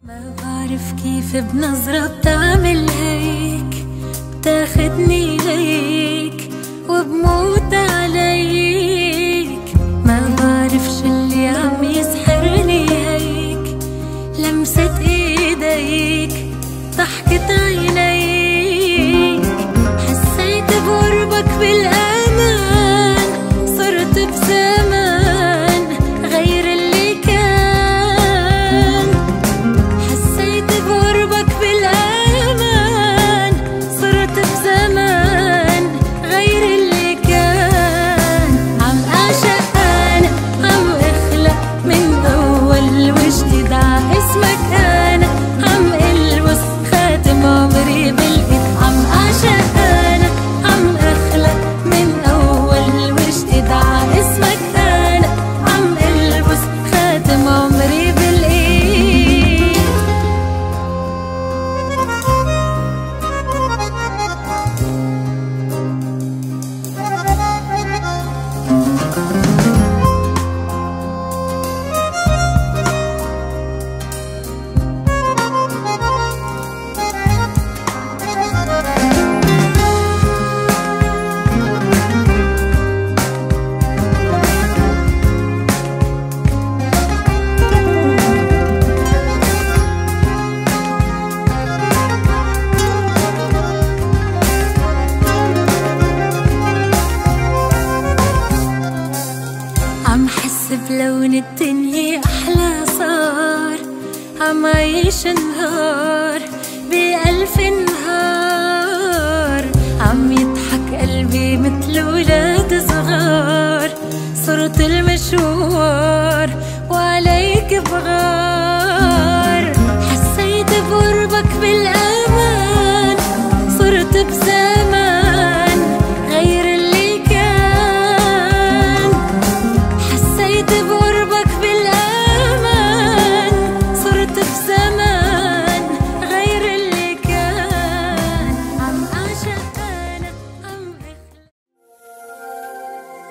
ما بعرف كيف بنظرة بتعمل هيك، بتاخدني ليك وبموت عليك. ما بعرف شو اللي عم يسحرني هيك، لمسة ايديك، ضحكة عينيك. حسيت بقربك بالامان، صرت بزمان غير اللي كان. حسيت بقربك بالامان، صرت بزمان غير اللي كان. عم اعشق انا، عم اخلق من اول وجديد ع اسمك انا. عم البس خاتم عمري بالايد. عم اعشق انا، عم اخلق من اول وجديد ع اسمك انا. عم البس خاتم عمري بالايد. عم حس بلون الدنيا أحلى صار، عم عيش نهار بألف نهار. عم يضحك قلبي مثل ولاد صغار، صرت المشوار